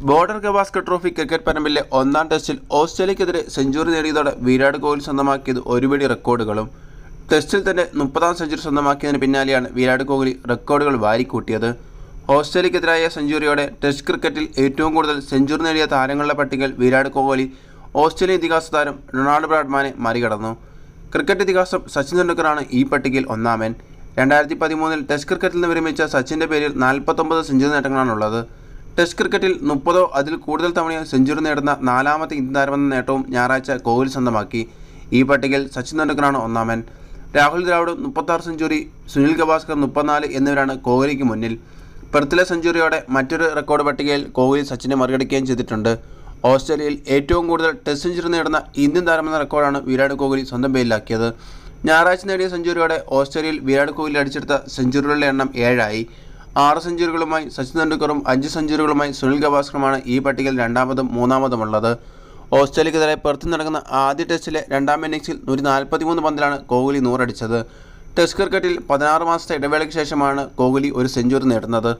Border Gavaskar trophy cricket പരമ്പരയിലെ ഒന്നാം ടെസ്റ്റിൽ ഓസ്ട്രേലിയക്കെതിരെ സെഞ്ചുറി നേടിയതോടെ വിരാട് കോഹ്ലി സ്വന്തമാക്കിയത് ഒരുപിടി റെക്കോർഡുകളും. ടെസ്റ്റിൽ തന്നെ 30ാം സെഞ്ചുറി സ്വന്തമാക്കിയതിന് പിന്നാലെയാണ് വിരാട് കോഹ്ലി റെക്കോർഡുകൾ വാരിക്കൂട്ടിയത്. ഓസ്ട്രേലിയക്കെതിരായ സെഞ്ചുറിയോടെ ടെസ്റ്റ് ക്രിക്കറ്റിൽ ഏറ്റവും കൂടുതൽ സെഞ്ചുറി നേടിയ താരങ്ങളുടെ പട്ടികയിൽ വിരാട് കോഹ്ലി ഓസ്ട്രേലിയൻ ഇതിഹാസ താരം ഡൊണാൾഡ് ബ്രാഡ്മാനെ മറികടന്നു. ക്രിക്കറ്റ് ഇതിഹാസം സച്ചിൻ തെണ്ടുൽക്കറാണ് ഈ പട്ടികയിൽ ഒന്നാമൻ. 2013 ടെസ്റ്റ് ക്രിക്കറ്റിൽ നിന്ന് വിരമിച്ച സച്ചിൻ്റെ പേരിൽ 49 സെഞ്ചുറി നേട്ടങ്ങളാണുള്ളത്. ടെസ്റ്റ് ക്രിക്കറ്റിൽ 30ഓ അതിൽ കൂടുതൽ തവണയോ സെഞ്ചുറി നേടുന്ന 4ാമത്തെ ഇന്ത്യൻ താരമെന്ന നേട്ടവും ഞായറാഴ്ച കോഹ്ലി സ്വന്തമാക്കി. ഈ പട്ടികയിൽ സച്ചിൻ തെണ്ടുൽക്കറാണ് ഒന്നാമൻ. രാഹുൽ ദ്രാവിഡ് 36 സെഞ്ചുറി, സുനിൽ ഗവാസ്കർ 34 എന്നിവരാണ് കോഹ്ലിക്ക് മുന്നിൽ. പെർത്തിലെ സെഞ്ചുറിയോടെ മറ്റൊരു റെക്കോർഡ് പട്ടികയിൽ കോഹ്ലി സച്ചിനെ മറികടക്കുകയും ചെയ്തിട്ടുണ്ട്. ഓസ്ട്രേലിയയിൽ ഏറ്റവും കൂടുതൽ ടെസ്റ്റ് സെഞ്ചുറി നേടുന്ന ഇന്ത്യൻ താരമെന്ന റെക്കോർഡാണ് വിരാട് കോഹ്ലി സ്വന്തം പേരിലാക്കിയത്. ഞായറാഴ്ച നേടിയ സെഞ്ചുറിയോടെ ഓസ്ട്രേലിയയിൽ വിരാട് കോഹ്ലി അടിച്ചെടുത്ത സെഞ്ചുറികളുടെ എണ്ണം 7ആയി. 6 സെഞ്ചുറികളുമായി സച്ചിൻ തെണ്ടുൽക്കറും 5 സെഞ്ചുറികളുമായി സുനിൽ ഗവാസ്കറുമാണ് ഈ പട്ടികയിൽ രണ്ടാമതും മൂന്നാമതുമുള്ളത്. ഓസ്ട്രേലിയക്കെതിരെ പെർത്തിൽ നടക്കുന്ന ആദ്യ ടെസ്റ്റിലെ രണ്ടാം ഇന്നിംഗ്സിൽ 143 പന്തിലാണ് കോഹ്ലി 100 അടിച്ചത്. ടെസ്റ്റ് ക്രിക്കറ്റിൽ 16 മാസത്തെ ഇടവേളയ്ക്ക് ശേഷമാണ് കോഹ്ലി ഒരു സെഞ്ചുറി നേടുന്നത്.